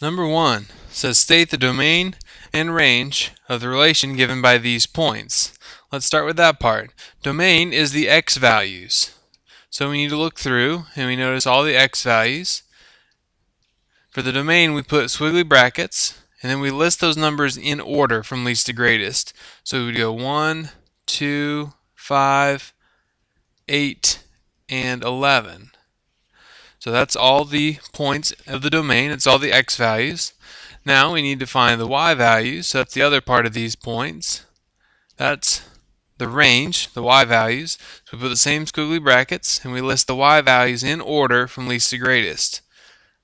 Number 1 says state the domain and range of the relation given by these points. Let's start with that part. Domain is the x values. So we need to look through and we notice all the x values. For the domain we put squiggly brackets and then we list those numbers in order from least to greatest. So we would go 1, 2, 5, 8, and 11. So that's all the points of the domain. It's all the x values. Now we need to find the y values. So that's the other part of these points. That's the range, the y values. So we put the same squiggly brackets and we list the y values in order from least to greatest.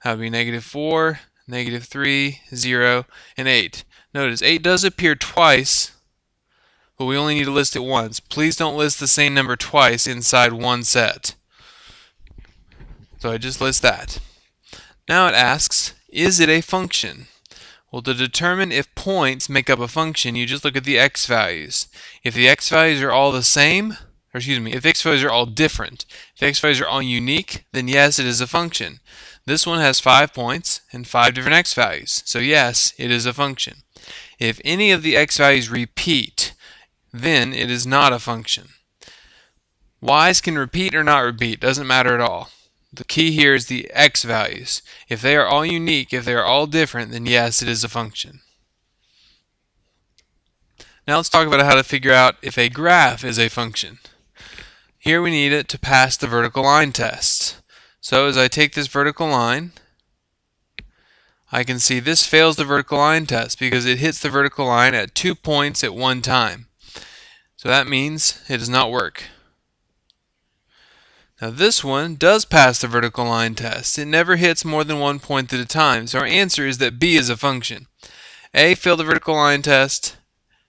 That would be -4, -3, 0, and 8. Notice 8 does appear twice, but we only need to list it once. Please don't list the same number twice inside one set. So I just list that. Now it asks, is it a function? Well, to determine if points make up a function, you just look at the x values. If the x values are all the same, if the x values are all different, if the x values are all unique, then yes, it is a function. This one has 5 points and 5 different x values, so yes, it is a function. If any of the x values repeat, then it is not a function. Y's can repeat or not repeat, doesn't matter at all. The key here is the x values. If they are all unique, if they are all different, then yes, it is a function. Now let's talk about how to figure out if a graph is a function. Here we need it to pass the vertical line test. So as I take this vertical line, I can see this fails the vertical line test because it hits the vertical line at 2 points at one time. So that means it does not work. Now this one does pass the vertical line test. It never hits more than 1 point at a time. So our answer is that B is a function. A failed the vertical line test,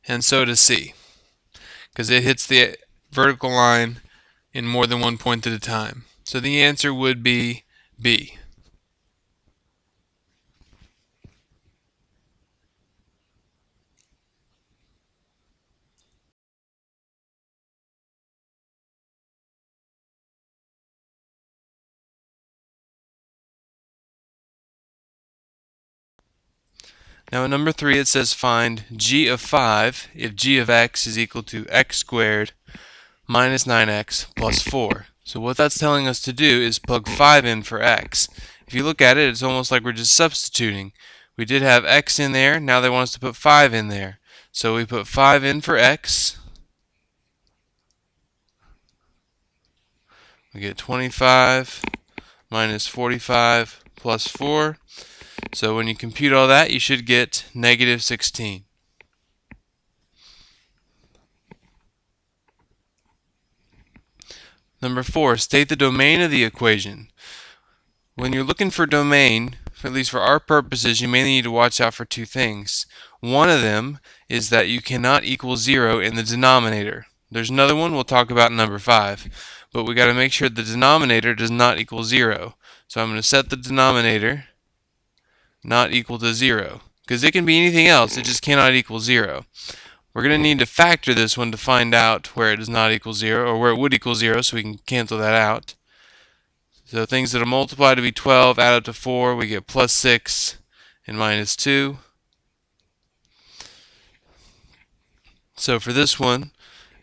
and so does C, because it hits the vertical line in more than 1 point at a time. So the answer would be B. Now in number 3 it says find g of 5 if g of x is equal to x squared minus 9x plus 4. So what that's telling us to do is plug 5 in for x. If you look at it, it's almost like we're just substituting. We did have x in there, now they want us to put 5 in there. So we put 5 in for x. We get 25 minus 45 plus 4. So when you compute all that, you should get -16. Number 4, state the domain of the equation. When you're looking for domain, at least for our purposes, you mainly need to watch out for two things. One of them is that you cannot equal 0 in the denominator. There's another one we'll talk about in number 5, but we got to make sure the denominator does not equal 0. So I'm going to set the denominator not equal to 0, because it can be anything else, it just cannot equal 0. We're going to need to factor this one to find out where it does not equal 0, or where it would equal 0, so we can cancel that out. So things that are multiplied to be 12 add up to 4, we get plus 6 and minus 2. So for this one,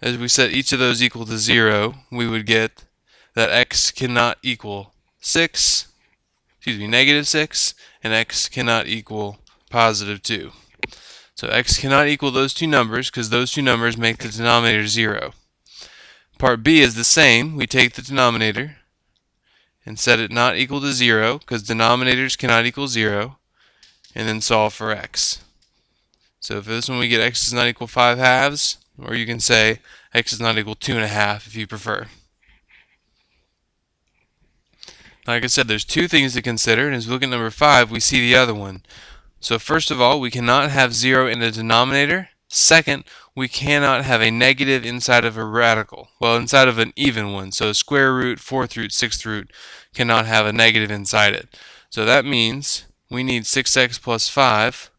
as we set each of those equal to 0, we would get that x cannot equal -6, and x cannot equal +2. So x cannot equal those two numbers because those two numbers make the denominator 0. Part B is the same. We take the denominator and set it not equal to 0 because denominators cannot equal 0, and then solve for x. So for this one we get x does not equal 5/2, or you can say x does not equal 2.5 if you prefer. Like I said, there's two things to consider, and as we look at number 5, we see the other one. So first of all, we cannot have 0 in the denominator. Second, we cannot have a negative inside of a radical. Well, inside of an even one. So square root, fourth root, sixth root cannot have a negative inside it. So that means we need 6x plus 5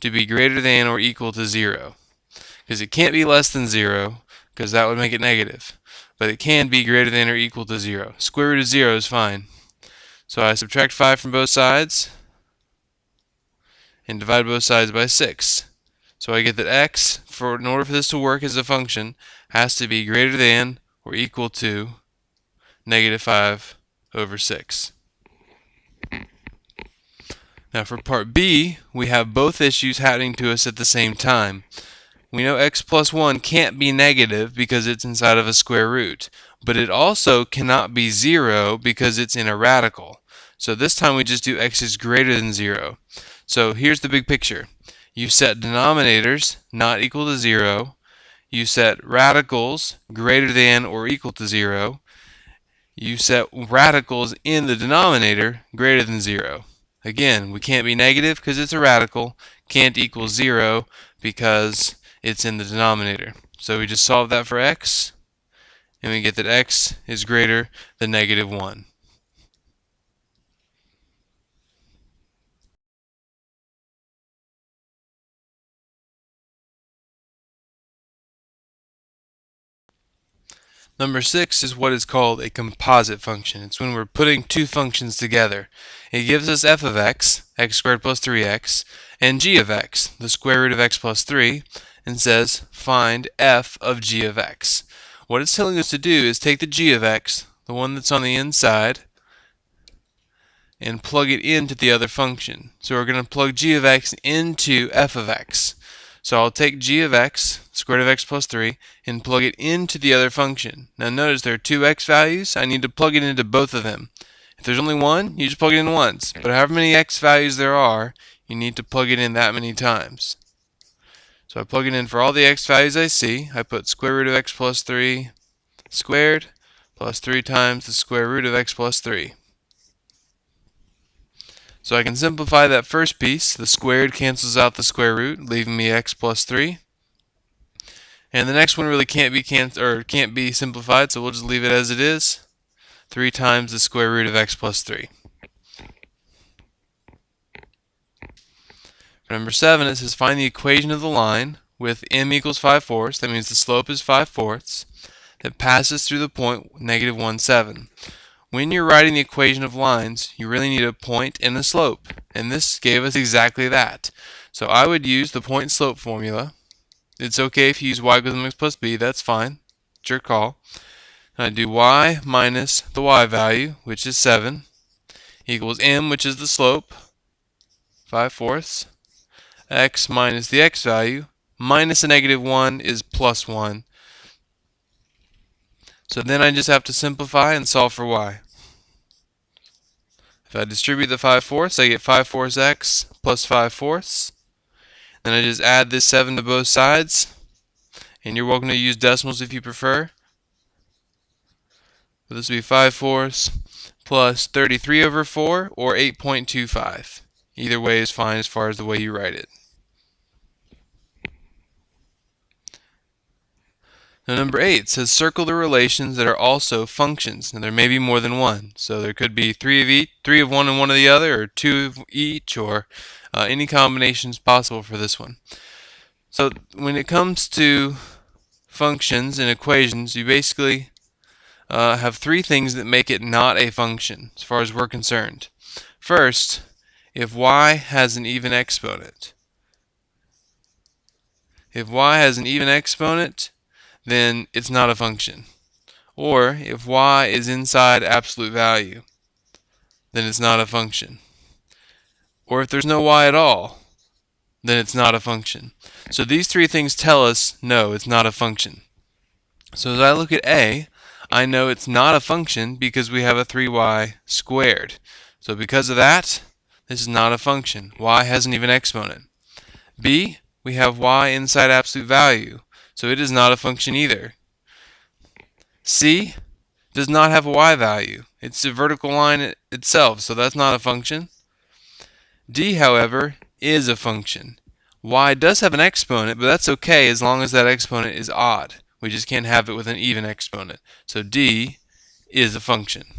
to be greater than or equal to 0. Because it can't be less than 0, because that would make it negative. But it can be greater than or equal to 0. Square root of 0 is fine. So I subtract 5 from both sides. and divide both sides by 6. So I get that x, in order for this to work as a function, has to be greater than or equal to -5/6. Now for part B, we have both issues happening to us at the same time. We know x plus 1 can't be negative because it's inside of a square root, but it also cannot be 0 because it's in a radical. So this time we just do x is greater than 0. So here's the big picture. You set denominators not equal to 0. You set radicals greater than or equal to 0. You set radicals in the denominator greater than 0. Again, we can't be negative because it's a radical, can't equal 0 because it's in the denominator. So we just solve that for x, and we get that x is greater than -1. Number 6 is what is called a composite function. It's when we're putting two functions together. It gives us f of x, x squared plus 3x, and g of x, the square root of x plus 3, and says find f of g of x. What it's telling us to do is take the g of x, the one that's on the inside, and plug it into the other function. So we're going to plug g of x into f of x. So I'll take g of x, square root of x plus 3, and plug it into the other function. Now notice there are two x values. I need to plug it into both of them. If there's only one, you just plug it in once. But however many x values there are, you need to plug it in that many times. So I plug it in for all the x values I see. I put square root of x plus 3 squared plus 3 times the square root of x plus 3. So I can simplify that first piece. The squared cancels out the square root, leaving me x plus 3. And the next one really can't be simplified, so we'll just leave it as it is. 3 times the square root of x plus 3. For number 7, it says find the equation of the line with m equals 5/4. That means the slope is 5/4 that passes through the point -1, 7. When you're writing the equation of lines, you really need a point and a slope, and this gave us exactly that. So I would use the point and slope formula. It's okay if you use y equals mx plus b, that's fine. It's your call. And I do y minus the y value, which is 7, equals m, which is the slope, 5/4, x minus the x value, minus a -1 is +1. So then I just have to simplify and solve for y. If I distribute the 5/4, I get 5/4 x plus 5/4. Then I just add this 7 to both sides. And you're welcome to use decimals if you prefer. But this will be 5/4 plus 33/4 or 8.25. Either way is fine as far as the way you write it. Now number 8 says circle the relations that are also functions. Now there may be more than one. So there could be three of each, three of one and one of the other, or two of each, or any combinations possible for this one. So when it comes to functions and equations, you basically have three things that make it not a function as far as we're concerned. First, if y has an even exponent. If y has an even exponent, then it's not a function. Or if y is inside absolute value, then it's not a function. Or if there's no y at all, then it's not a function. So these three things tell us, no, it's not a function. So as I look at A, I know it's not a function because we have a 3y squared. So because of that, this is not a function. Y has an even exponent. B, we have y inside absolute value. So it is not a function either. C does not have a y value. It's a vertical line itself, so that's not a function. D, however, is a function. Y does have an exponent, but that's okay as long as that exponent is odd. We just can't have it with an even exponent. So D is a function.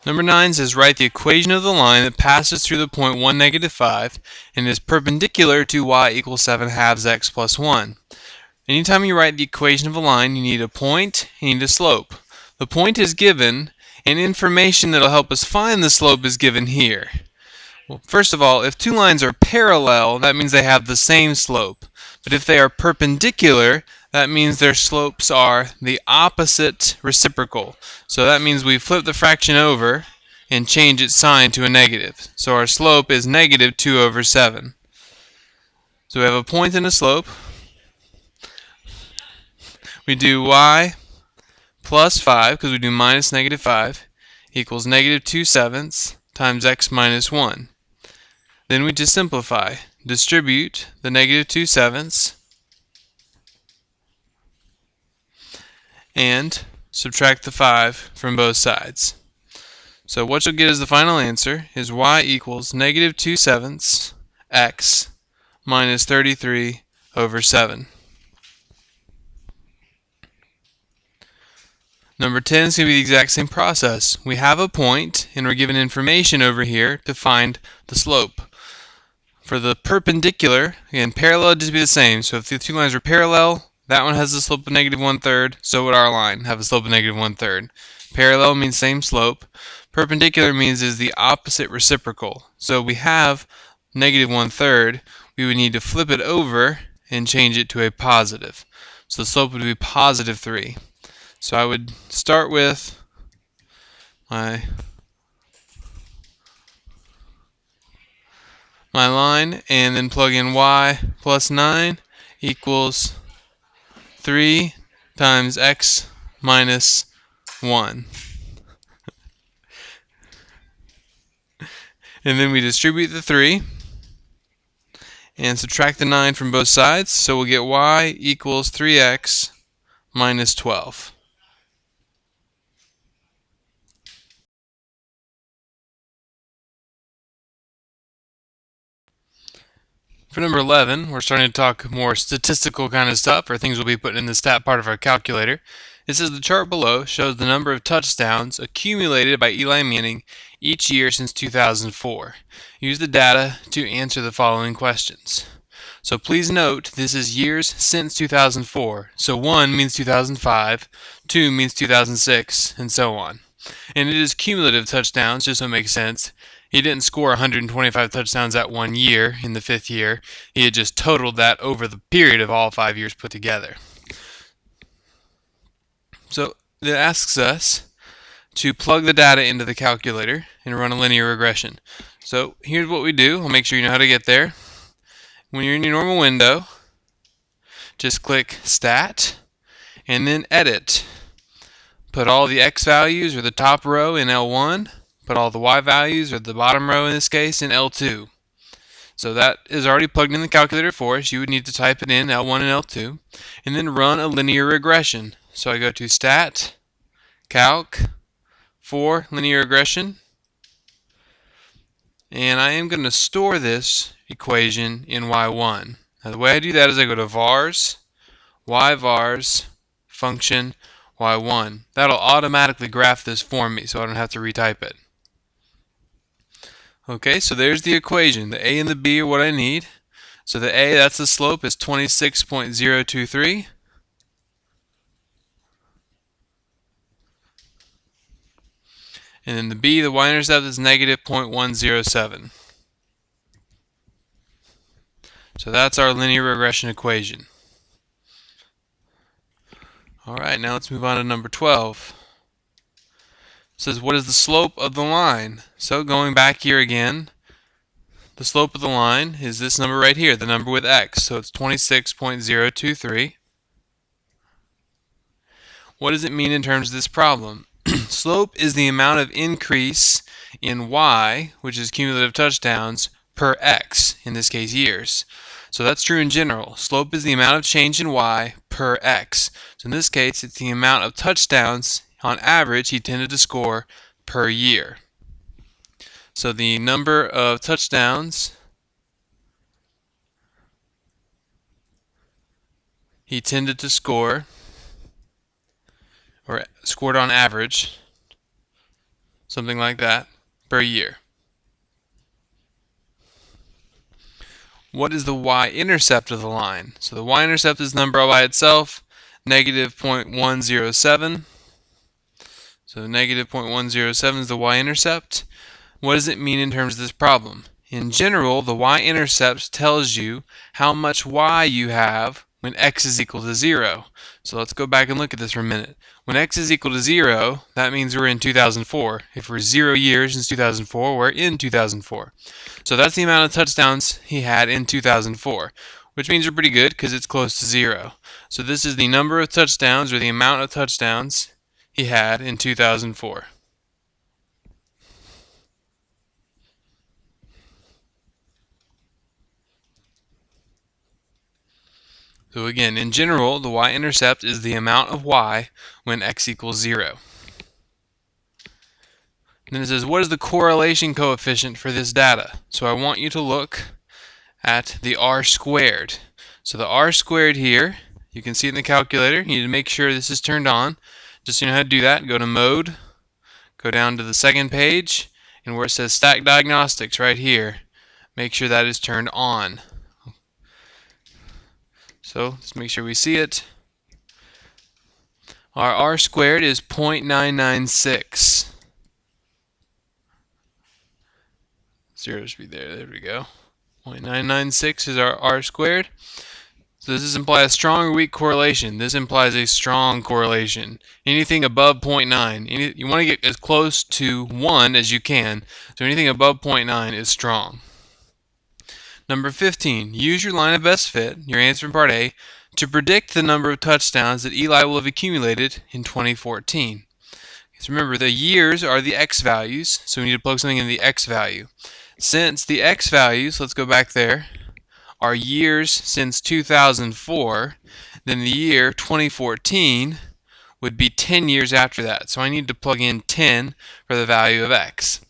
Number 9 says write the equation of the line that passes through the point 1, negative 5 and is perpendicular to y equals 7 halves x plus 1. Anytime you write the equation of a line, you need a point, you need a slope. The point is given, and information that will help us find the slope is given here. Well, first of all, if two lines are parallel, that means they have the same slope. But if they are perpendicular, that means their slopes are the opposite reciprocal. So that means we flip the fraction over and change its sign to a negative. So our slope is negative 2 over 7. So we have a point and a slope. We do y plus 5, because we do minus negative 5, equals negative 2 sevenths times x minus 1. Then we just simplify. Distribute the negative 2 sevenths and subtract the 5 from both sides. So what you'll get as the final answer is y equals negative 2 sevenths x minus 33 over 7. Number 10 is going to be the exact same process. We have a point and we're given information over here to find the slope. For the perpendicular, again, parallel would just be the same. So if the two lines are parallel, that one has a slope of negative 1/3, so would our line have a slope of negative 1/3. Parallel means same slope. Perpendicular means is the opposite reciprocal. So we have negative 1/3, we would need to flip it over and change it to a positive. So the slope would be positive 3. So I would start with my line and then plug in y plus 9 equals 3 times x minus 1. And then we distribute the 3 and subtract the 9 from both sides. So we'll get y equals 3x minus 12. For number 11, we're starting to talk more statistical kind of stuff, or things we'll be putting in the stat part of our calculator. It says the chart below shows the number of touchdowns accumulated by Eli Manning each year since 2004. Use the data to answer the following questions. So please note this is years since 2004. So 1 means 2005, 2 means 2006, and so on. And it is cumulative touchdowns, just so it makes sense. He didn't score 125 touchdowns at 1 year in the 5th year. He had just totaled that over the period of all 5 years put together. So it asks us to plug the data into the calculator and run a linear regression. So here's what we do. I'll make sure you know how to get there. When you're in your normal window, just click Stat and then Edit. Put all the x values or the top row in L1. Put all the y values, or the bottom row in this case, in L2. So that is already plugged in the calculator for us. You would need to type it in L1 and L2, and then run a linear regression. So I go to Stat, Calc, for Linear Regression, and I am going to store this equation in Y1. Now the way I do that is I go to vars, yvars, function, Y1. That'll automatically graph this for me, so I don't have to retype it. Okay, so there's the equation. The a and the b are what I need. So the a, that's the slope, is 26.023. And then the b, the y-intercept, is negative 0.107. So that's our linear regression equation. Alright, now let's move on to number 12. It says, what is the slope of the line? So going back here again, the slope of the line is this number right here, the number with x. So it's 26.023. What does it mean in terms of this problem? Slope is the amount of increase in y, which is cumulative touchdowns, per x, in this case years. So that's true in general. Slope is the amount of change in y per x. So in this case, it's the amount of touchdowns on average he tended to score per year. So the number of touchdowns he tended to score, or scored on average, something like that, per year. What is the y-intercept of the line? So the y-intercept is the number all by itself, negative 0.107. So negative 0.107 is the y-intercept. What does it mean in terms of this problem? In general, the y-intercept tells you how much y you have when x is equal to 0. So let's go back and look at this for a minute. When x is equal to 0, that means we're in 2004. If we're 0 years since 2004, we're in 2004. So that's the amount of touchdowns he had in 2004, which means we're pretty good because it's close to 0. So this is the number of touchdowns, or the amount of touchdowns he had in 2004. So again, in general, the y-intercept is the amount of y when x equals 0. And then it says, what is the correlation coefficient for this data? So I want you to look at the r squared. So the r squared here, you can see it in the calculator. You need to make sure this is turned on. Just so you know how to do that, go to Mode, go down to the second page, and where it says Stack Diagnostics right here, make sure that is turned on. So let's make sure we see it. Our r squared is 0.996. 0 should be there. There we go. 0.996 is our r squared. So does this imply a strong or weak correlation? This implies a strong correlation. Anything above 0.9, you want to get as close to 1 as you can. So anything above 0.9 is strong. Number 15, use your line of best fit, your answer in part A, to predict the number of touchdowns that Eli will have accumulated in 2014. So remember, the years are the x values, so we need to plug something in the x value. Since the x values, let's go back there, are years since 2004, then the year 2014 would be 10 years after that. So I need to plug in 10 for the value of x.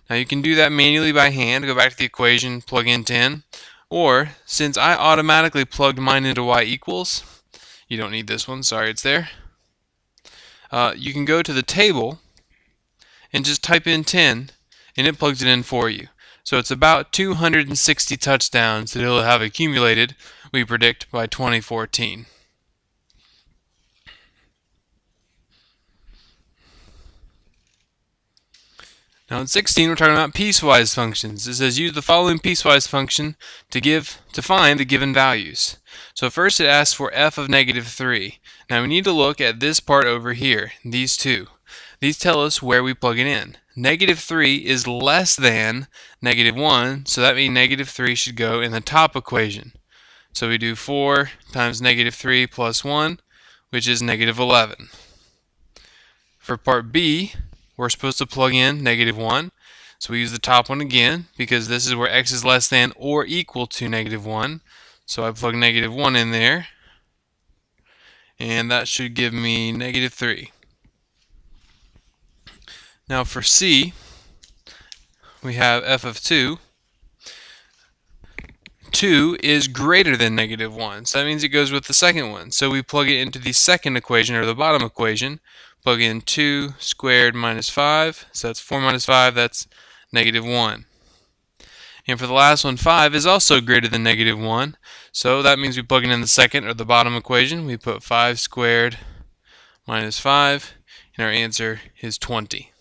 Now you can do that manually by hand. Go back to the equation, plug in 10. Or, since I automatically plugged mine into y equals, you don't need this one, sorry, it's there. You can go to the table and just type in 10, and it plugs it in for you. So it's about 260 touchdowns that he'll have accumulated, we predict, by 2014. Now in 16, we're talking about piecewise functions. It says use the following piecewise function to find the given values. So first it asks for f of negative 3. Now we need to look at this part over here, these two. These tell us where we plug it in. Negative 3 is less than negative 1, so that means negative 3 should go in the top equation. So we do 4 times negative 3 plus 1, which is negative 11. For part B, we're supposed to plug in negative 1. So we use the top one again because this is where x is less than or equal to negative 1. So I plug negative 1 in there, and that should give me negative 3. Now for C, we have f of 2. 2 is greater than negative 1, so that means it goes with the second one. So we plug it into the second equation, or the bottom equation. Plug in 2 squared minus 5, so that's 4 minus 5, that's negative 1. And for the last one, 5 is also greater than negative 1, so that means we plug it in the second, or the bottom equation. We put 5 squared minus 5, and our answer is 20.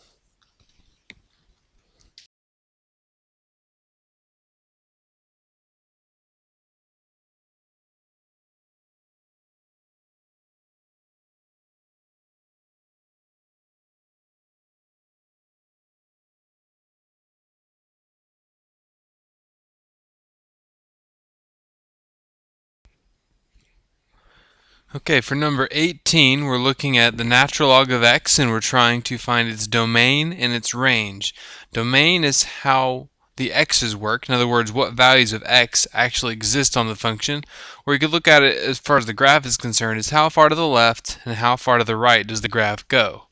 Okay, for number 18, we're looking at the natural log of x, and we're trying to find its domain and its range. Domain is how the x's work, in other words, what values of x actually exist on the function. Or you could look at it as far as the graph is concerned, is how far to the left and how far to the right does the graph go.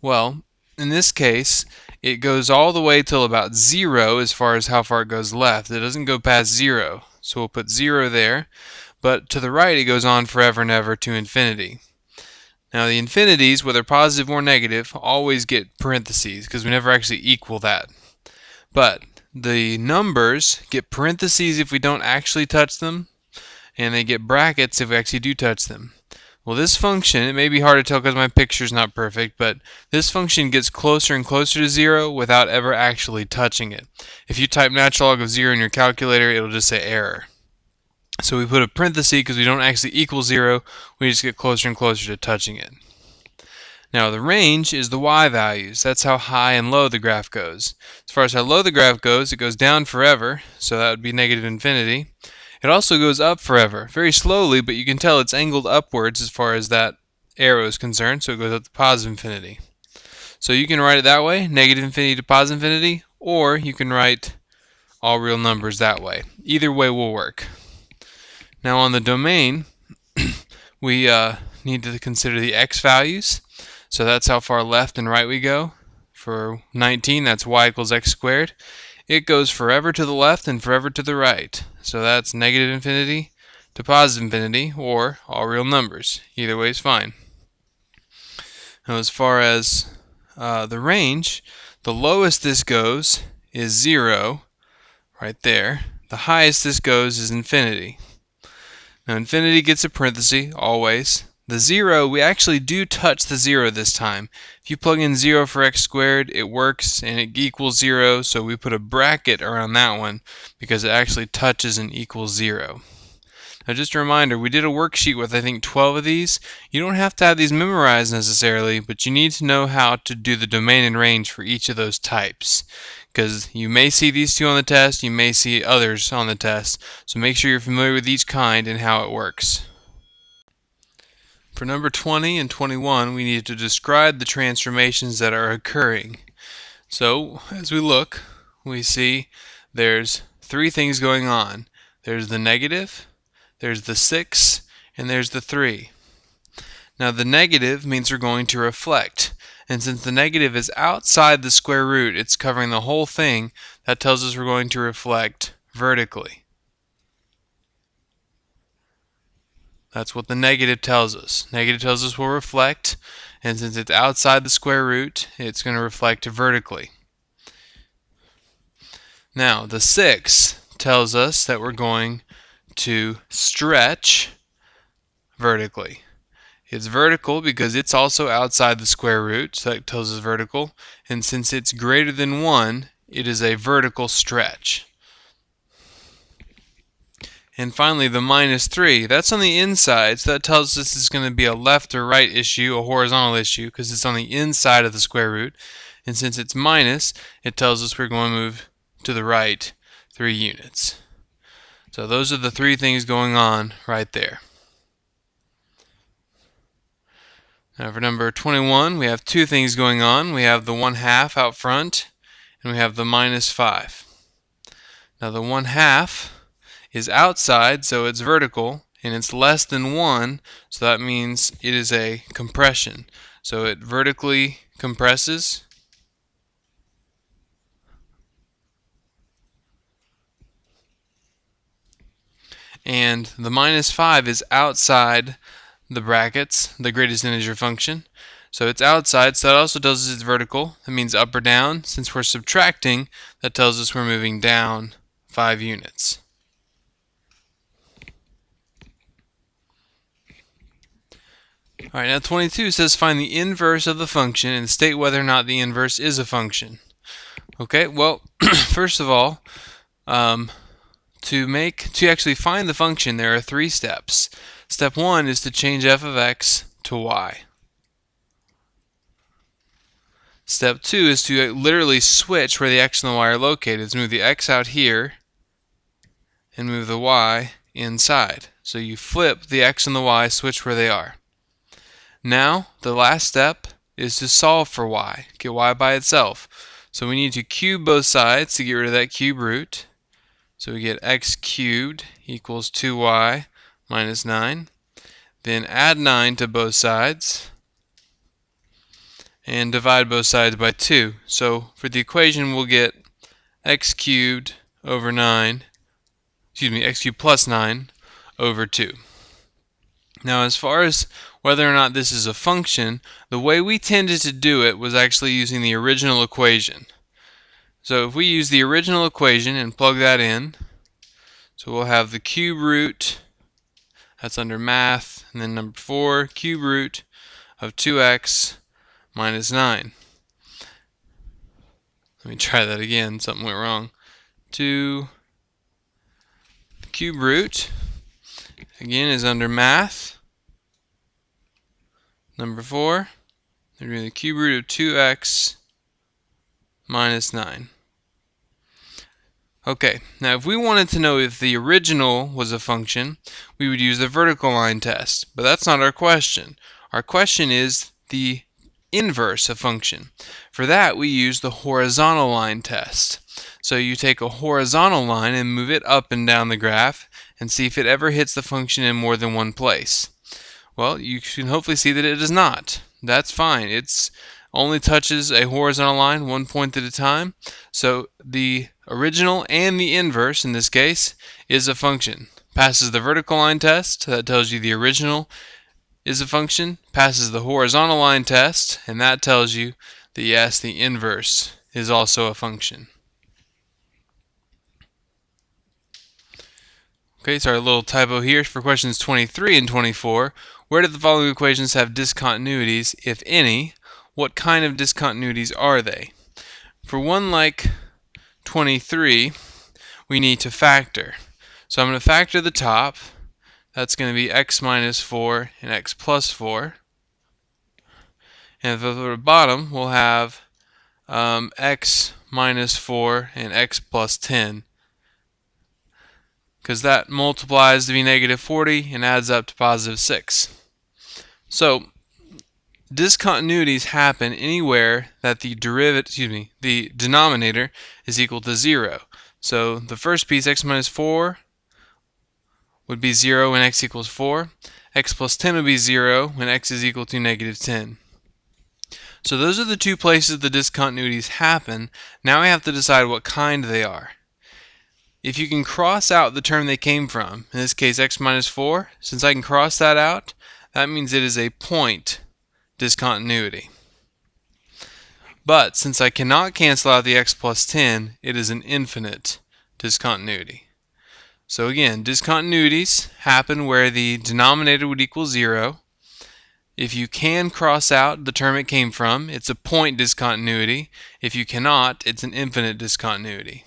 Well, in this case, it goes all the way till about 0 as far as how far it goes left. It doesn't go past 0, so we'll put 0 there. But to the right, it goes on forever and ever to infinity. Now the infinities, whether positive or negative, always get parentheses because we never actually equal that. But the numbers get parentheses if we don't actually touch them, and they get brackets if we actually do touch them. Well, this function, it may be hard to tell because my picture's not perfect, but this function gets closer and closer to 0 without ever actually touching it. If you type natural log of 0 in your calculator, it'll just say error. So we put a parenthesis because we don't actually equal 0, we just get closer and closer to touching it. Now the range is the y values. That's how high and low the graph goes. As far as how low the graph goes, it goes down forever, so that would be negative infinity. It also goes up forever, very slowly, but you can tell it's angled upwards as far as that arrow is concerned, so it goes up to positive infinity. So you can write it that way, negative infinity to positive infinity, or you can write all real numbers that way. Either way will work. Now on the domain, we need to consider the x values. So that's how far left and right we go. For 19, that's y equals x squared. It goes forever to the left and forever to the right. So that's negative infinity to positive infinity, or all real numbers. Either way is fine. Now as far as the range, the lowest this goes is 0, right there. The highest this goes is infinity. Now infinity gets a parenthesis, always. The 0, we actually do touch the 0 this time. If you plug in 0 for x squared, it works and it equals 0, so we put a bracket around that one because it actually touches and equals 0. Now just a reminder, we did a worksheet with I think 12 of these. You don't have to have these memorized necessarily, but you need to know how to do the domain and range for each of those types. Because you may see these two on the test, you may see others on the test, so make sure you're familiar with each kind and how it works. For number 20 and 21, we need to describe the transformations that are occurring. So, as we look, we see there's three things going on. There's the negative, there's the 6, and there's the 3. Now the negative means we're going to reflect. And since the negative is outside the square root, it's covering the whole thing, that tells us we're going to reflect vertically. That's what the negative tells us. Negative tells us we'll reflect, and since it's outside the square root, it's going to reflect vertically. Now, the 6 tells us that we're going to stretch vertically. It's vertical because it's also outside the square root, so that tells us vertical, and since it's greater than 1, it is a vertical stretch. And finally, the -3, that's on the inside, so that tells us it's going to be a left or right issue, a horizontal issue, because it's on the inside of the square root. And since it's minus, it tells us we're going to move to the right 3 units. So those are the three things going on right there. Now for number 21, we have two things going on. We have the 1/2 out front, and we have the -5. Now the 1/2 is outside, so it's vertical, and it's less than 1, so that means it is a compression. So it vertically compresses. And the -5 is outside the brackets, the greatest integer function. So it's outside, so that also tells us it's vertical. That means up or down. Since we're subtracting, that tells us we're moving down 5 units. Alright, now 22 says find the inverse of the function and state whether or not the inverse is a function. Okay, well, first of all, to actually find the function, there are 3 steps. Step 1 is to change f of x to y. Step 2 is to literally switch where the x and the y are located. Let's move the x out here and move the y inside. So you flip the x and the y, switch where they are. Now, the last step is to solve for y, get y by itself. So we need to cube both sides to get rid of that cube root. So we get x cubed equals 2y minus 9. Then add 9 to both sides and divide both sides by 2. So for the equation we'll get x cubed over 9, x cubed plus 9 over 2. Now, as far as whether or not this is a function, the way we tended to do it was actually using the original equation. So if we use the original equation and plug that in, so we'll have the cube root, that's under math, and then number 4, cube root of 2x minus 9. Let me try that again, something went wrong. 2 cube root, again, is under math. Number 4, they're doing the cube root of 2x minus 9. Okay, now if we wanted to know if the original was a function, we would use the vertical line test, but that's not our question. Our question is the inverse of function. For that, we use the horizontal line test. So you take a horizontal line and move it up and down the graph and see if it ever hits the function in more than one place. Well, you can hopefully see that it does not. That's fine. It's only touches a horizontal line one point at a time. So the original and the inverse, in this case, is a function. Passes the vertical line test, that tells you the original is a function. Passes the horizontal line test, and that tells you that yes, the inverse is also a function. Okay, so our little typo here for questions 23 and 24. Where do the following equations have discontinuities, if any? What kind of discontinuities are they? For one like 23, we need to factor. So I'm going to factor the top. That's going to be x minus 4 and x plus 4. And for the bottom, we'll have x minus 4 and x plus 10. Because that multiplies to be negative 40 and adds up to positive 6. So discontinuities happen anywhere that the the denominator is equal to 0. So the first piece, x minus 4, would be 0 when x equals 4. X plus 10 would be 0 when x is equal to negative 10. So those are the two places the discontinuities happen. Now I have to decide what kind they are. If you can cross out the term they came from, in this case x minus 4, since I can cross that out, that means it is a point discontinuity. But since I cannot cancel out the x plus 10, it is an infinite discontinuity. So again, discontinuities happen where the denominator would equal 0. If you can cross out the term it came from, it's a point discontinuity. If you cannot, it's an infinite discontinuity.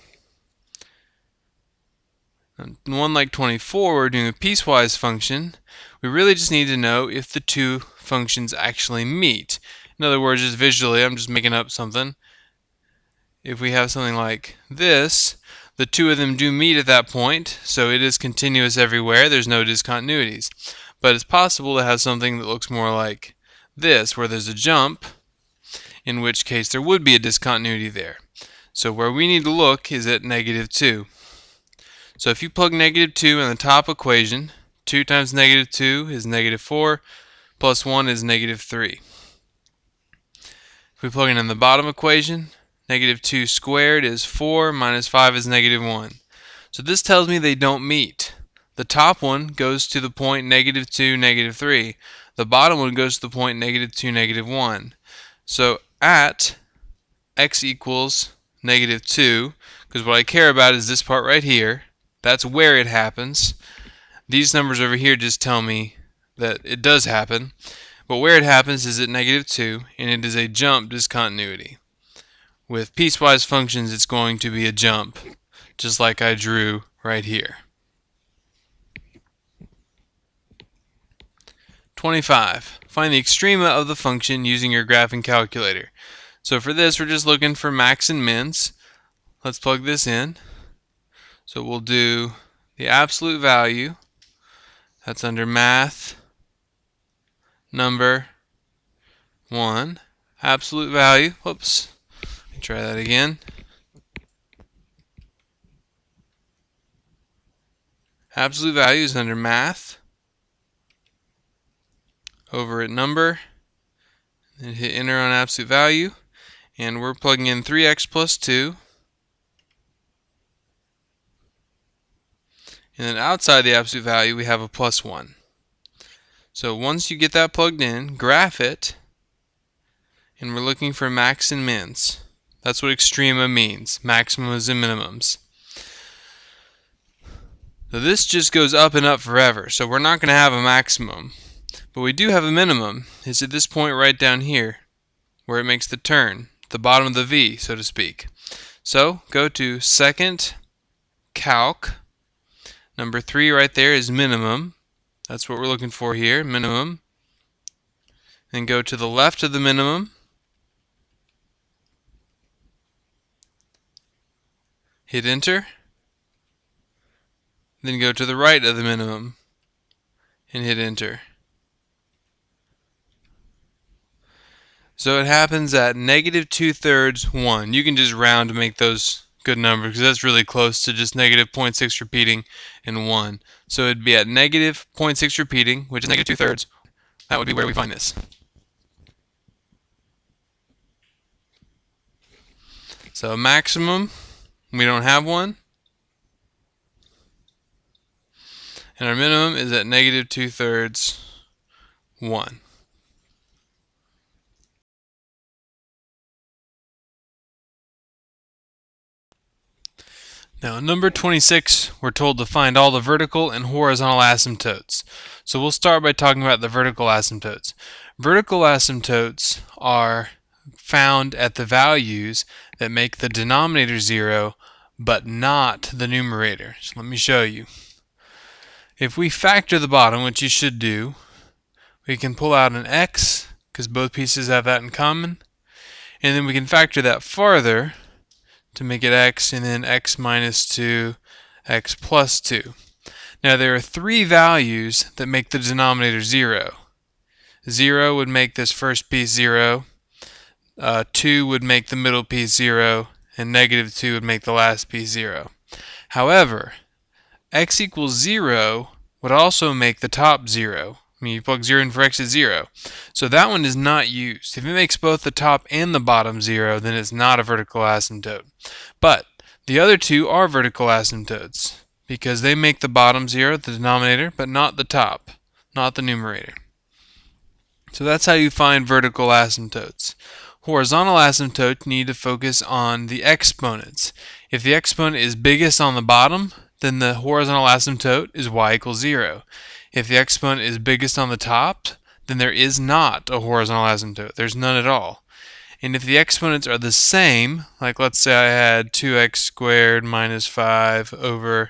In one like 24, we're doing a piecewise function. We really just need to know if the two functions actually meet. In other words, just visually, I'm just making up something. If we have something like this, the two of them do meet at that point, so it is continuous everywhere. There's no discontinuities. But it's possible to have something that looks more like this, where there's a jump, in which case there would be a discontinuity there. So where we need to look is at negative 2. So if you plug negative 2 in the top equation, 2 times negative 2 is negative 4, plus 1 is negative 3. If we plug it in the bottom equation, negative 2 squared is 4, minus 5 is negative 1. So this tells me they don't meet. The top one goes to the point negative 2, negative 3. The bottom one goes to the point negative 2, negative 1. So at x equals negative 2, because what I care about is this part right here, that's where it happens. These numbers over here just tell me that it does happen. But where it happens is at negative 2, and it is a jump discontinuity. With piecewise functions, it's going to be a jump, just like I drew right here. 25. Find the extrema of the function using your graphing calculator. So for this, we're just looking for max and mins. Let's plug this in. So we'll do the absolute value. That's under math, number 1. Absolute value. Whoops. Let me try that again. Absolute value is under math, over at number, and hit enter on absolute value. And we're plugging in 3x plus 2. And then outside the absolute value, we have a plus 1. So once you get that plugged in, graph it, and we're looking for max and mins. That's what extrema means, maximums and minimums. So this just goes up and up forever, so we're not going to have a maximum. But we do have a minimum. It's at this point right down here, where it makes the turn, the bottom of the V, so to speak. So go to second calc. Number 3 right there is minimum. That's what we're looking for here, minimum. Then go to the left of the minimum. Hit enter. Then go to the right of the minimum and hit enter. So it happens at negative 2/3, 1. You can just round to make those good numbers because that's really close to just negative 0.6 repeating and 1. So it'd be at negative 0.6 repeating, which is negative 2/3. That would be where we find this. So maximum, we don't have one. And our minimum is at negative 2/3, 1. Now in number 26, we're told to find all the vertical and horizontal asymptotes. So we'll start by talking about the vertical asymptotes. Vertical asymptotes are found at the values that make the denominator 0, but not the numerator. So let me show you. If we factor the bottom, which you should do, we can pull out an x, because both pieces have that in common, and then we can factor that farther to make it x, and then x minus 2, x plus 2. Now there are 3 values that make the denominator 0. 0 would make this first piece 0, 2 would make the middle piece 0, and negative 2 would make the last piece 0. However, x equals 0 would also make the top 0. I mean, you plug 0 in for x is 0. So that one is not used. If it makes both the top and the bottom 0, then it's not a vertical asymptote. But the other 2 are vertical asymptotes because they make the bottom 0, the denominator, but not the top, not the numerator. So that's how you find vertical asymptotes. Horizontal asymptote, you need to focus on the exponents. If the exponent is biggest on the bottom, then the horizontal asymptote is y equals 0. If the exponent is biggest on the top, then there is not a horizontal asymptote. There's none at all. And if the exponents are the same, like let's say I had 2x squared minus 5 over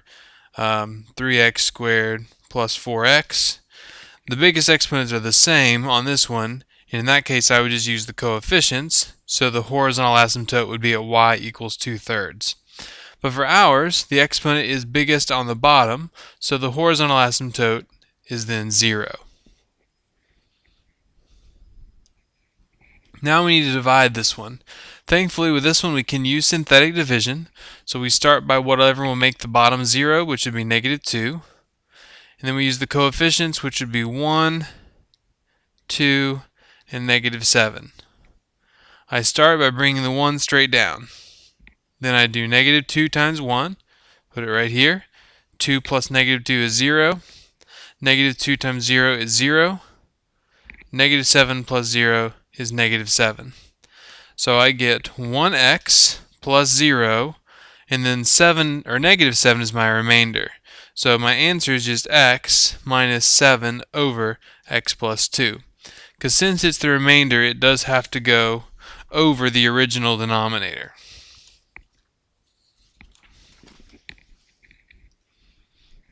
3x squared plus 4x, the biggest exponents are the same on this one, and in that case I would just use the coefficients, so the horizontal asymptote would be at y equals 2/3. But for ours, the exponent is biggest on the bottom, so the horizontal asymptote is then 0. Now we need to divide this one. Thankfully with this one we can use synthetic division, so we start by whatever will make the bottom 0, which would be negative 2. And then we use the coefficients, which would be 1, 2, and negative 7. I start by bringing the 1 straight down. Then I do negative 2 times 1, put it right here. 2 plus negative 2 is 0. Negative 2 times 0 is 0. Negative 7 plus 0 is negative 7. So I get 1x plus 0, and then 7 or negative 7 is my remainder. So my answer is just x minus 7 over x plus 2. Because since it's the remainder, it does have to go over the original denominator.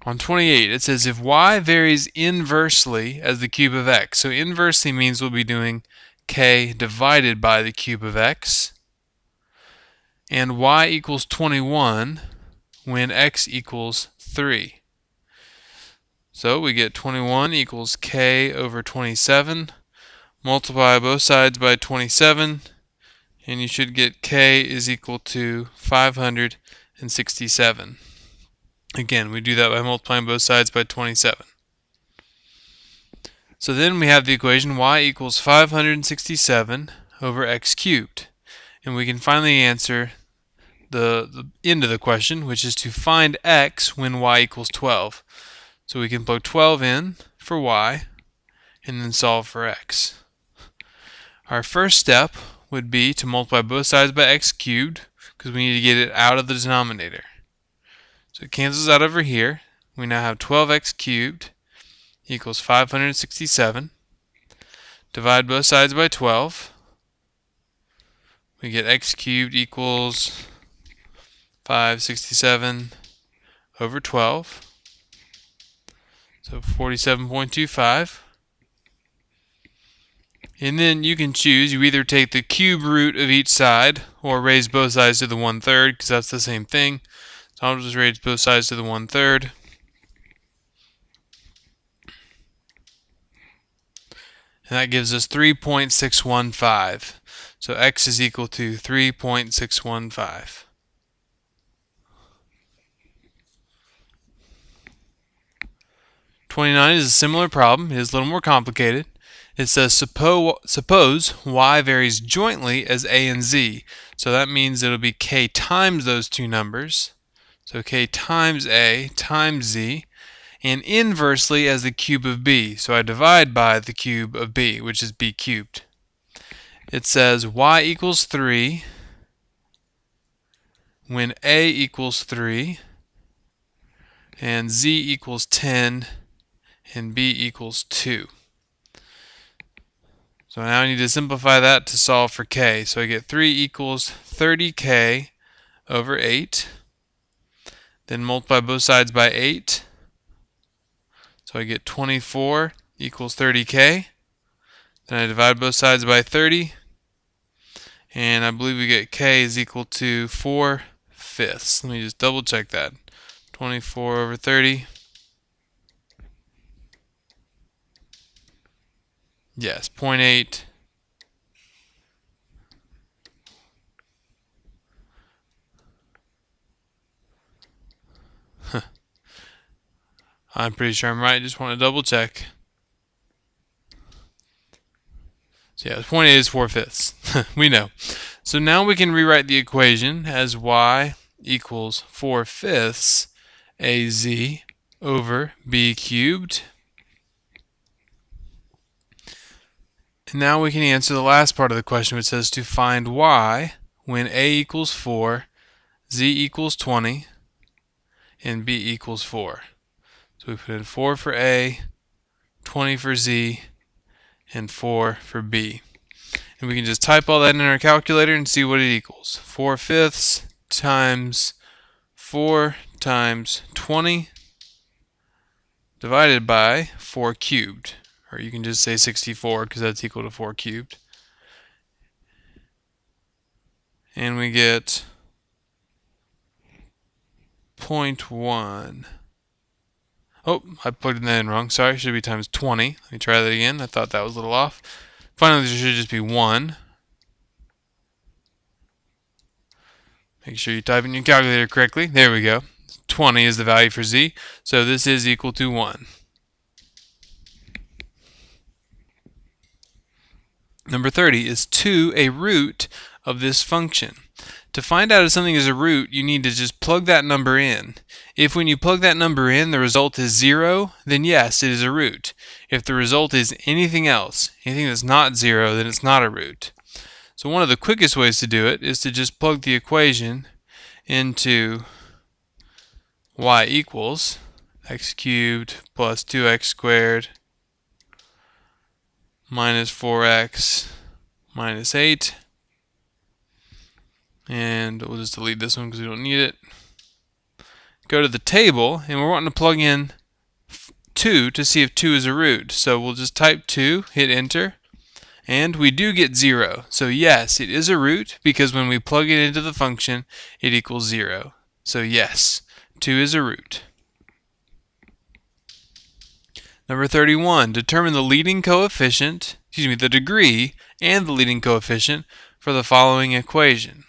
On 28, it says if y varies inversely as the cube of x. So inversely means we'll be doing k divided by the cube of x. And y equals 21 when x equals 3. So we get 21 equals k over 27. Multiply both sides by 27. And you should get k is equal to 567. Again, we do that by multiplying both sides by 27. So then we have the equation y equals 567 over x cubed. And we can finally answer the end of the question, which is to find x when y equals 12. So we can plug 12 in for y, and then solve for x. Our first step would be to multiply both sides by x cubed, because we need to get it out of the denominator. So it cancels out over here. We now have 12x cubed equals 567. Divide both sides by 12. We get x cubed equals 567 over 12. So 47.25. And then you can choose, you either take the cube root of each side or raise both sides to the 1/3, because that's the same thing. So I'll just raise both sides to the 1/3. And that gives us 3.615. So x is equal to 3.615. '29 is a similar problem. It is a little more complicated. It says suppose y varies jointly as a and z. So that means it'll be k times those two numbers. So k times a times z, and inversely as the cube of b. So I divide by the cube of b, which is b cubed. It says y equals 3 when a equals 3 and z equals 10 and b equals 2. So now I need to simplify that to solve for k. So I get 3 equals 30k over 8. Then multiply both sides by 8. So I get 24 equals 30k. Then I divide both sides by 30. And I believe we get k is equal to 4/5. Let me just double check that. 24 over 30. Yes, 0.8. I'm pretty sure I'm right. Just want to double check. So yeah, 0.8 is 4/5. We know. So now we can rewrite the equation as y equals 4/5 az over b cubed. And now we can answer the last part of the question, which says to find y when a equals 4, z equals 20, and b equals 4. So we put in 4 for a, 20 for z, and 4 for b. And we can just type all that in our calculator and see what it equals. 4/5 times 4 times 20 divided by 4 cubed. Or you can just say 64 because that's equal to 4 cubed. And we get 0.1. Oh, I plugged that in wrong. Sorry, it should be times 20. Let me try that again. I thought that was a little off. Finally, there should just be 1. Make sure you type in your calculator correctly. There we go. 20 is the value for z. So this is equal to 1. Number 30, is 2 a root of this function? To find out if something is a root, you need to just plug that number in. If when you plug that number in, the result is 0, then yes, it is a root. If the result is anything else, anything that's not 0, then it's not a root. So one of the quickest ways to do it is to just plug the equation into y equals x cubed plus 2x squared minus 4x minus 8. And we'll just delete this one because we don't need it. Go to the table, and we're wanting to plug in 2 to see if 2 is a root. So we'll just type 2, hit enter, and we do get 0. So yes, it is a root because when we plug it into the function, it equals 0. So yes, 2 is a root. Number 31, determine the leading coefficient, the degree and the leading coefficient for the following equation.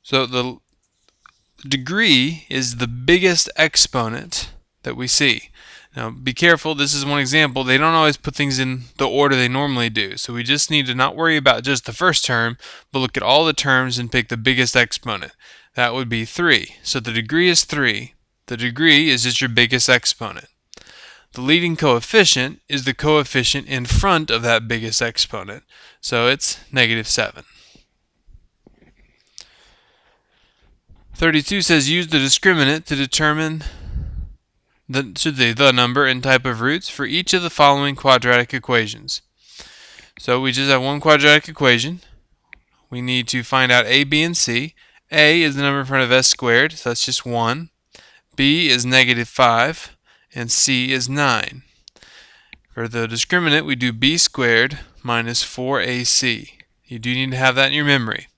So the degree is the biggest exponent that we see. Now be careful, this is one example. They don't always put things in the order they normally do. So we just need to not worry about just the first term, but look at all the terms and pick the biggest exponent. That would be 3. So the degree is 3. The degree is just your biggest exponent. The leading coefficient is the coefficient in front of that biggest exponent. So it's -7. 32 says use the discriminant to determine the number and type of roots for each of the following quadratic equations. So we just have one quadratic equation. We need to find out a, b, and c. A is the number in front of s squared, so that's just 1. B is -5, and c is 9. For the discriminant, we do b squared minus 4ac. You do need to have that in your memory.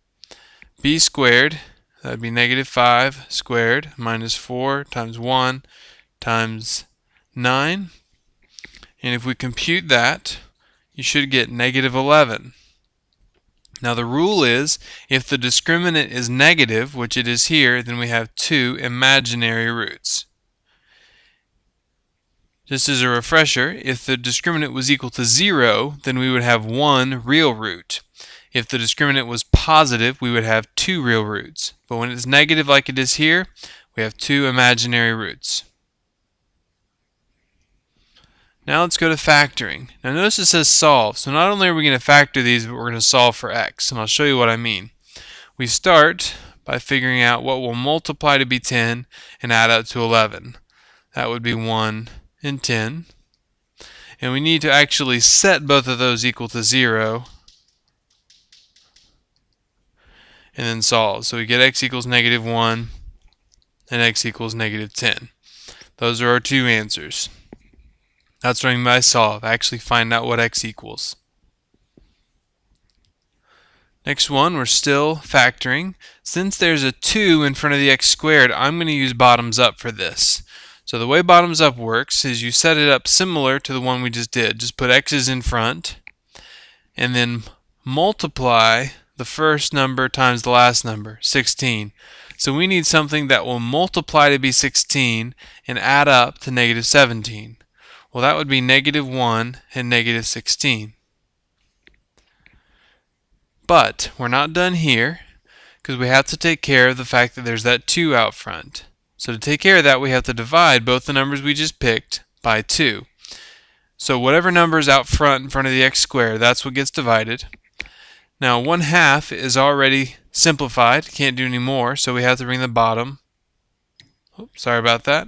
B squared, that would be -5 squared minus 4 times 1 times 9. And if we compute that, you should get -11. Now the rule is, if the discriminant is negative, which it is here, then we have 2 imaginary roots. Just as a refresher, if the discriminant was equal to 0, then we would have 1 real root. If the discriminant was positive, we would have 2 real roots. But when it's negative like it is here, we have 2 imaginary roots. Now let's go to factoring. Now notice it says solve. So not only are we going to factor these, but we're going to solve for x. And I'll show you what I mean. We start by figuring out what will multiply to be 10 and add up to 11. That would be 1 and 10. And we need to actually set both of those equal to 0 and then solve. So we get x equals -1 and x equals -10. Those are our two answers. That's what I mean by solve. Actually find out what x equals. Next one, we're still factoring. Since there's a 2 in front of the x squared, I'm going to use bottoms up for this. So the way bottoms up works is you set it up similar to the one we just did. Just put x's in front and then multiply the first number times the last number, 16. So we need something that will multiply to be 16 and add up to -17. Well, that would be -1 and -16. But we're not done here, because we have to take care of the fact that there's that 2 out front. So to take care of that, we have to divide both the numbers we just picked by 2. So whatever number is out front in front of the x squared, that's what gets divided. Now 1/2 is already simplified, can't do any more, so we have to bring the bottom. Oops, sorry about that.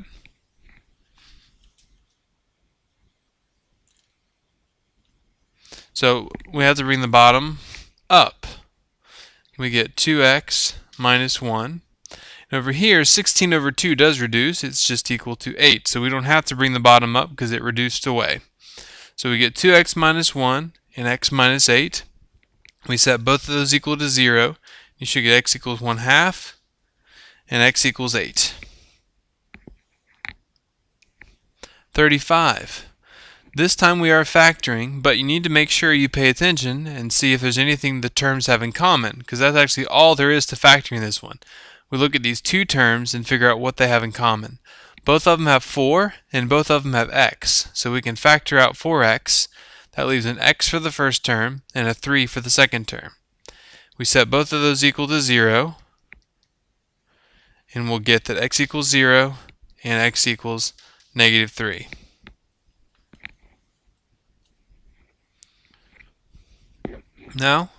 So we have to bring the bottom up. We get 2x minus 1. And over here, 16 over 2 does reduce. It's just equal to 8. So we don't have to bring the bottom up because it reduced away. So we get 2x minus 1 and x minus 8. We set both of those equal to 0. You should get x equals 1/2 and x equals 8. 35. This time we are factoring, but you need to make sure you pay attention and see if there's anything the terms have in common, because that's actually all there is to factoring this one. We look at these two terms and figure out what they have in common. Both of them have 4 and both of them have x, so we can factor out 4x. That leaves an x for the first term and a 3 for the second term. We set both of those equal to 0, and we'll get that x equals 0 and x equals -3. Now,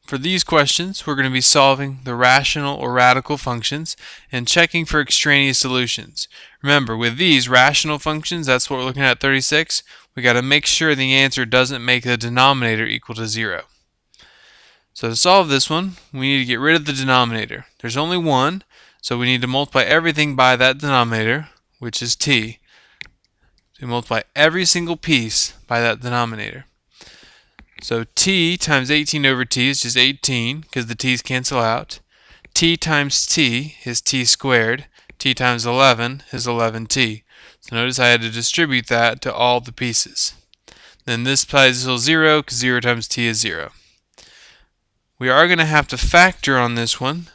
for these questions, we're going to be solving the rational or radical functions and checking for extraneous solutions. Remember, with these rational functions, that's what we're looking at 36, we got to make sure the answer doesn't make the denominator equal to 0. So to solve this one, we need to get rid of the denominator. There's only one, so we need to multiply everything by that denominator, which is t. So we multiply every single piece by that denominator. So t times 18 over t is just 18, because the t's cancel out. T times t is t squared. T times 11 is 11t. So notice I had to distribute that to all the pieces. Then this applies till 0, because 0 times t is 0. We are going to have to factor on this one,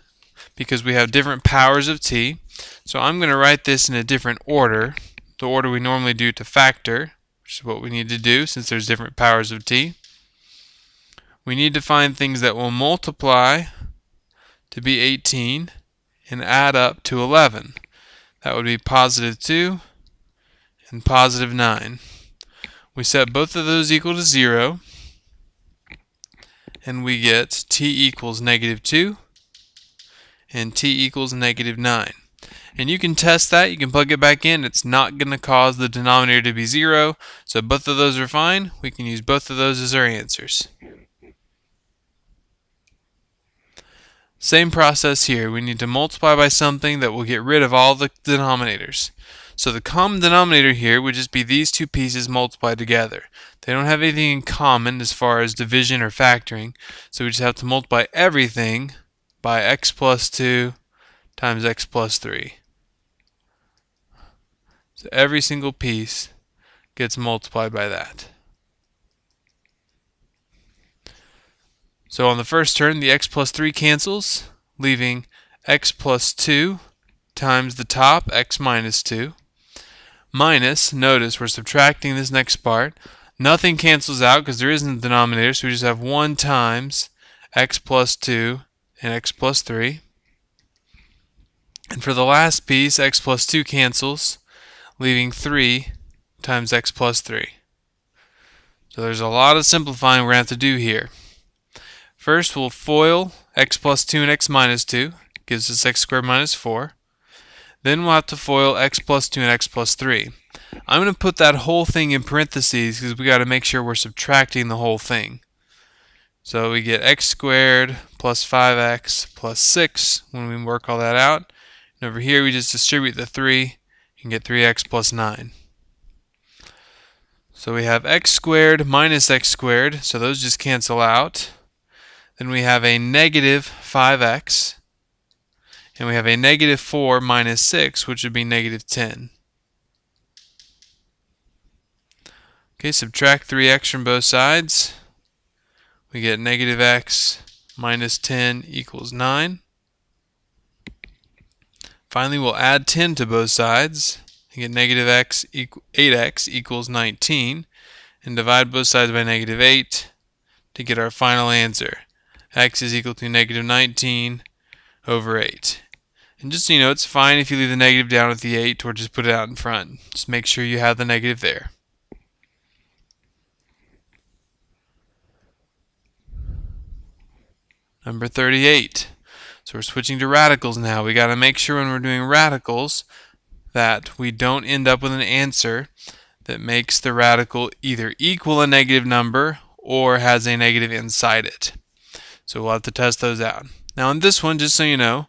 because we have different powers of t. So I'm going to write this in a different order, the order we normally do to factor, which is what we need to do since there's different powers of t. We need to find things that will multiply to be 18 and add up to 11. That would be +2 and positive 9. We set both of those equal to 0, and we get t equals negative 2 and t equals negative 9. And you can test that, you can plug it back in, it's not going to cause the denominator to be 0, so both of those are fine. We can use both of those as our answers. Same process here, we need to multiply by something that will get rid of all the denominators. So the common denominator here would just be these two pieces multiplied together. They don't have anything in common as far as division or factoring, so we just have to multiply everything by x plus 2 times x plus 3. So every single piece gets multiplied by that. So on the first term, the x plus 3 cancels, leaving x plus 2 times the top, x minus 2, minus, notice we're subtracting this next part. Nothing cancels out because there isn't a denominator, so we just have 1 times x plus 2 and x plus 3. And for the last piece, x plus 2 cancels, leaving 3 times x plus 3. So there's a lot of simplifying we're going to have to do here. First, we'll FOIL x plus 2 and x minus 2, gives us x squared minus 4. Then we'll have to FOIL x plus 2 and x plus 3. I'm going to put that whole thing in parentheses because we got to make sure we're subtracting the whole thing. So we get x squared plus 5x plus 6 when we work all that out. And over here we just distribute the 3 and get 3x plus 9. So we have x squared minus x squared, so those just cancel out. Then we have a negative 5x, and we have a negative 4 minus 6, which would be negative 10. Okay, subtract 3x from both sides. We get negative x minus 10 equals 9. Finally, we'll add 10 to both sides and get negative 8x equals 19, and divide both sides by negative 8 to get our final answer. X is equal to negative 19 over 8. And just so you know, it's fine if you leave the negative down with the 8 or just put it out in front. Just make sure you have the negative there. Number 38. So we're switching to radicals now. We got to make sure when we're doing radicals that we don't end up with an answer that makes the radical either equal a negative number or has a negative inside it. So we'll have to test those out. Now in this one, just so you know,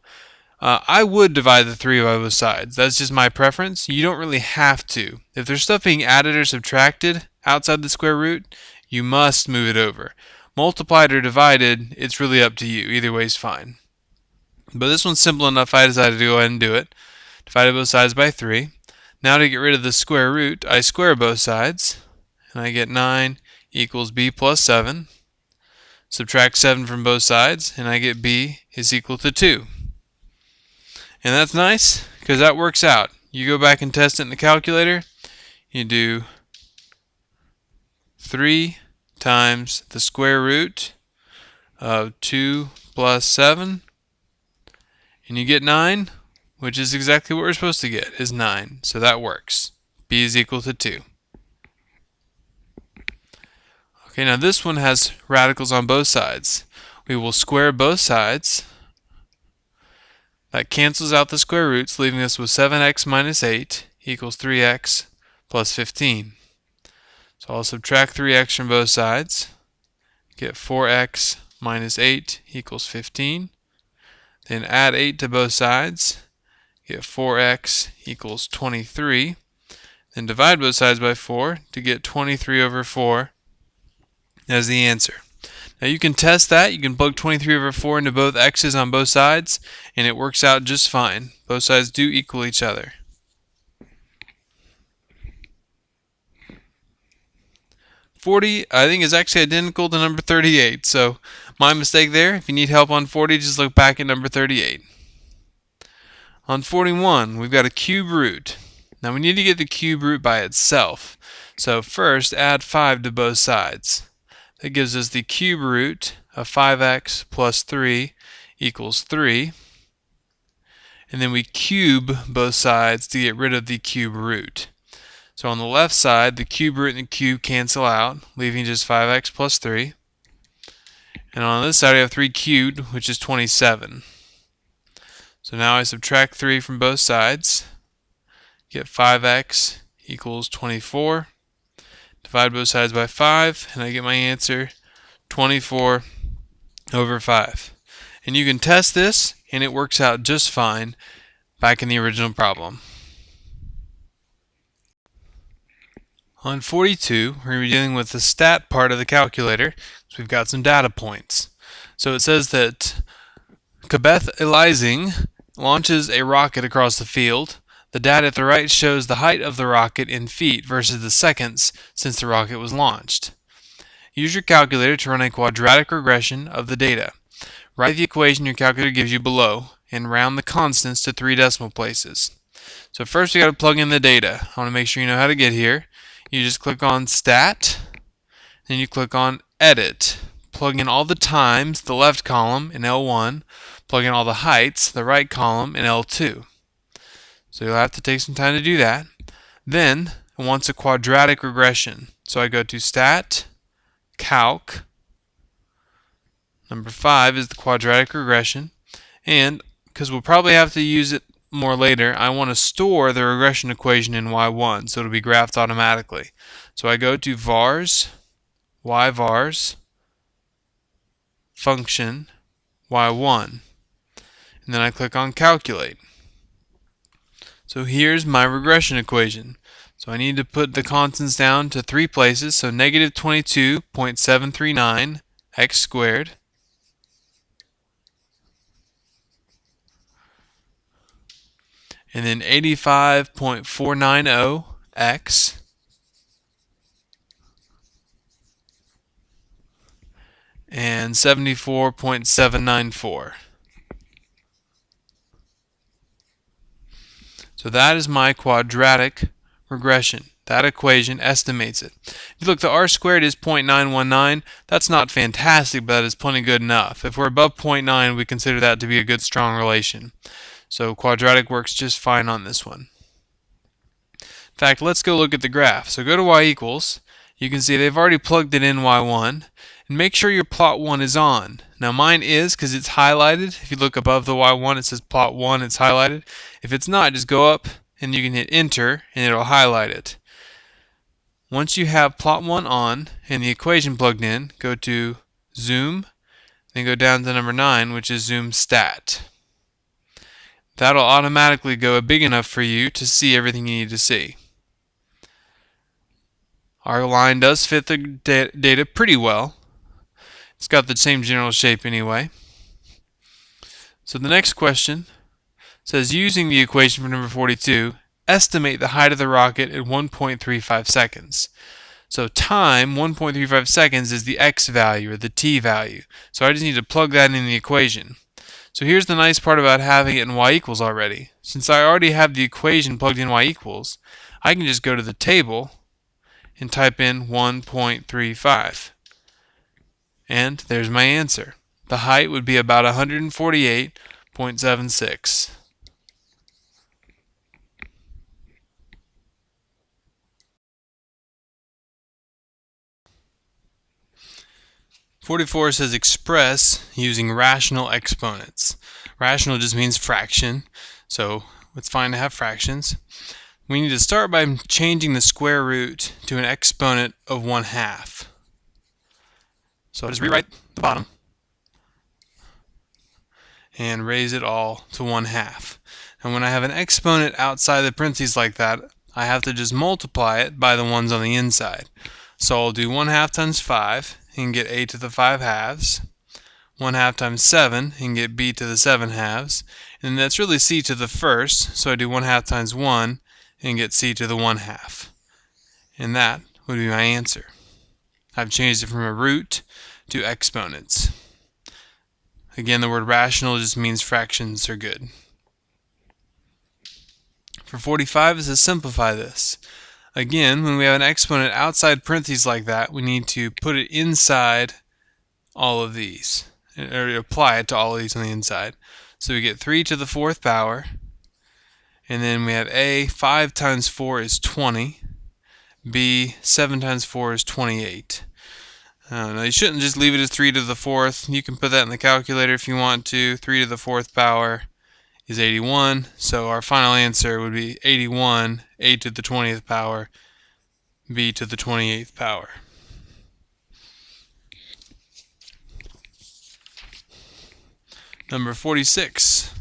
I would divide the 3 by both sides. That's just my preference. You don't really have to. If there's stuff being added or subtracted outside the square root, you must move it over. Multiplied or divided, it's really up to you. Either way is fine. But this one's simple enough, I decided to go ahead and do it. Divided both sides by 3. Now to get rid of the square root, I square both sides, and I get 9 equals b plus 7. Subtract 7 from both sides, and I get b is equal to 2. And that's nice, because that works out. You go back and test it in the calculator, you do 3 times the square root of 2 plus 7, and you get 9, which is exactly what we're supposed to get, is 9. So that works. B is equal to 2. Okay, now this one has radicals on both sides. We will square both sides. That cancels out the square roots, leaving us with 7x minus 8 equals 3x plus 15. So I'll subtract 3x from both sides, get 4x minus 8 equals 15. Then add 8 to both sides, get 4x equals 23. Then divide both sides by 4 to get 23 over 4 as the answer. Now you can test that. You can plug 23 over 4 into both x's on both sides, and it works out just fine. Both sides do equal each other. .40, I think, is actually identical to number 38, so my mistake there. If you need help on 40, just look back at number 38. On 41, we've got a cube root. Now we need to get the cube root by itself. So first, add 5 to both sides. That gives us the cube root of 5x plus 3 equals 3. And then we cube both sides to get rid of the cube root. So on the left side, the cube root and the cube cancel out, leaving just 5x plus 3. And on this side, I have 3 cubed, which is 27. So now I subtract 3 from both sides, get 5x equals 24. Divide both sides by 5, and I get my answer 24 over 5. And you can test this, and it works out just fine back in the original problem. On 42, we're going to be dealing with the stat part of the calculator, so we've got some data points. So it says that Composite Functions launches a rocket across the field. The data at the right shows the height of the rocket in feet versus the seconds since the rocket was launched. Use your calculator to run a quadratic regression of the data. Write the equation your calculator gives you below and round the constants to 3 decimal places. So first we got to plug in the data. I want to make sure you know how to get here. You just click on Stat, then you click on Edit. Plug in all the times, the left column in L1. Plug in all the heights, the right column in L2. So you'll have to take some time to do that. Then it wants a quadratic regression. So I go to Stat, Calc. Number 5 is the quadratic regression. And because we'll probably have to use it more later, I want to store the regression equation in y1, so it'll be graphed automatically. So I go to vars, yvars, function, y1, and then I click on calculate. So here's my regression equation. So I need to put the constants down to 3 places, so negative 22.739 x squared and then 85.490 x and 74.794. So that is my quadratic regression. That equation estimates it. If you look, the r squared is 0.919. That's not fantastic, but that is plenty good enough. If we're above 0.9, we consider that to be a good, strong relation. So quadratic works just fine on this one. In fact, let's go look at the graph. So go to y equals. You can see they've already plugged it in y1. And make sure your plot 1 is on. Now mine is because it's highlighted. If you look above the y1, it says plot 1, it's highlighted. If it's not, just go up and you can hit enter and it'll highlight it. Once you have plot 1 on and the equation plugged in, go to zoom, then go down to number 9, which is zoom stat. That'll automatically go big enough for you to see everything you need to see. Our line does fit the data pretty well. It's got the same general shape anyway. So the next question says, using the equation for number 42, estimate the height of the rocket at 1.35 seconds. So time, 1.35 seconds, is the x value or the t value. So I just need to plug that in the equation. So here's the nice part about having it in y equals already. Since I already have the equation plugged in y equals, I can just go to the table and type in 1.35. And there's my answer. The height would be about 148.76. (44) says express using rational exponents. Rational just means fraction, so it's fine to have fractions. We need to start by changing the square root to an exponent of 1/2. So I'll just rewrite the bottom and raise it all to 1/2. And when I have an exponent outside the parentheses like that, I have to just multiply it by the ones on the inside. So I'll do 1/2 times 5 and get a to the 5 halves. 1/2 times 7 and get b to the 7 halves. And that's really c to the first, so I do 1/2 times 1 and get c to the 1/2. And that would be my answer. I've changed it from a root to exponents. Again, the word rational just means fractions are good. For 45 is to simplify this. Again, when we have an exponent outside parentheses like that, we need to put it inside all of these, or apply it to all of these on the inside. So we get 3 to the 4th power, and then we have a, 5 times 4 is 20, B, 7 times 4 is 28. Now you shouldn't just leave it as 3 to the 4th. You can put that in the calculator if you want to. 3 to the 4th power is 81. So our final answer would be 81, a to the 20th power, b to the 28th power. Number 46.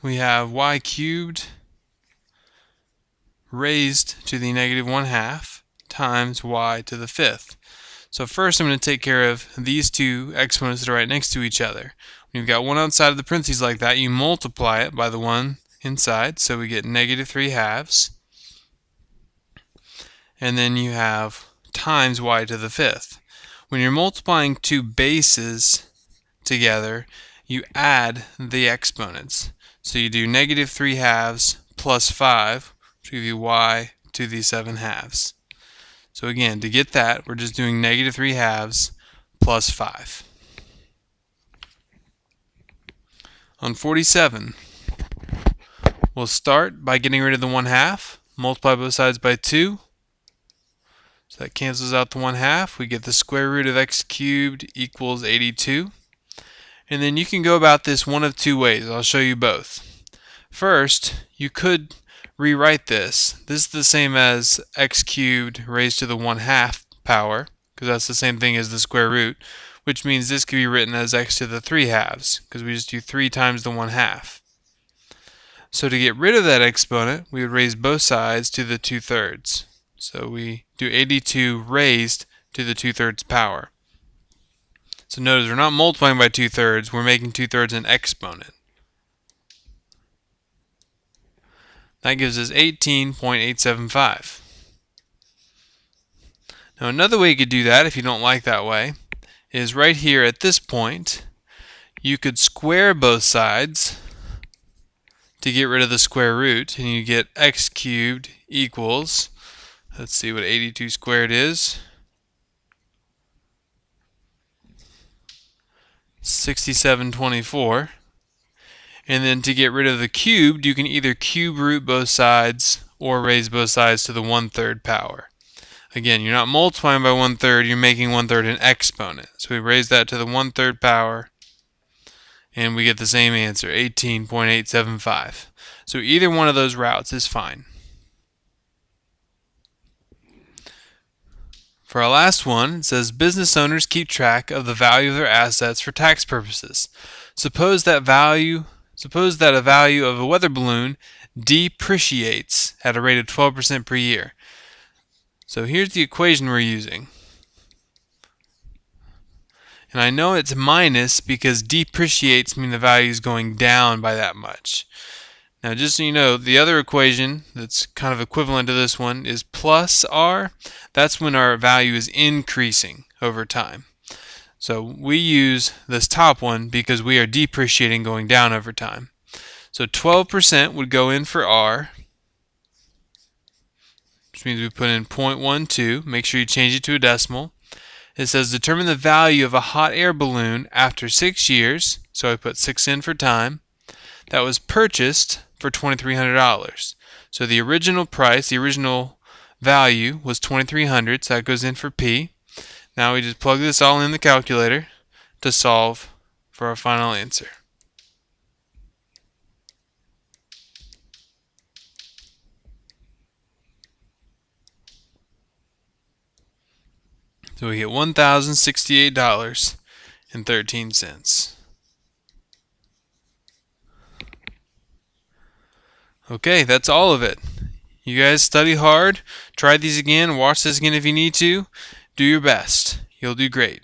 We have y cubed raised to the negative 1/2 times y to the 5th. So first I'm going to take care of these two exponents that are right next to each other. When you've got one outside of the parentheses like that, you multiply it by the one inside, so we get negative 3/2. And then you have times y to the 5th. When you're multiplying two bases together, you add the exponents. So you do negative 3/2 plus 5, which will give you y to the 7/2. So again, to get that, we're just doing negative 3/2 plus 5. On 47, we'll start by getting rid of the 1/2, multiply both sides by 2. So that cancels out the 1/2. We get the square root of x cubed equals 82. And then you can go about this one of two ways. I'll show you both. First, you could rewrite this. This is the same as x cubed raised to the 1/2 power, because that's the same thing as the square root, which means this could be written as x to the 3/2, because we just do 3 times the 1/2. So to get rid of that exponent, we would raise both sides to the 2/3. So we do 82 raised to the 2/3 power. So notice we're not multiplying by 2/3, we're making 2/3 an exponent. That gives us 18.875. Now another way you could do that, if you don't like that way, is right here at this point, you could square both sides to get rid of the square root, and you get x cubed equals, let's see what 82 squared is, 6724. And then to get rid of the cubed, you can either cube root both sides or raise both sides to the 1/3 power. Again, you're not multiplying by 1/3, you're making 1/3 an exponent. So we raise that to the 1/3 power, and we get the same answer, 18.875. So either one of those routes is fine. For our last one, it says business owners keep track of the value of their assets for tax purposes. Suppose that a value of a weather balloon depreciates at a rate of 12% per year. So here's the equation we're using. And I know it's minus because depreciates mean the value is going down by that much. Now just so you know, the other equation that's kind of equivalent to this one is plus r. That's when our value is increasing over time. So we use this top one because we are depreciating going down over time. So 12% would go in for r, which means we put in 0.12. Make sure you change it to a decimal. It says determine the value of a hot air balloon after 6 years, so I put 6 in for time, that was purchased for $2,300. So the original price, the original value was $2,300, so that goes in for P. Now we just plug this all in the calculator to solve for our final answer. So we get $1,068.13. Okay, that's all of it. You guys study hard, try these again, watch this again if you need to. Do your best. You'll do great.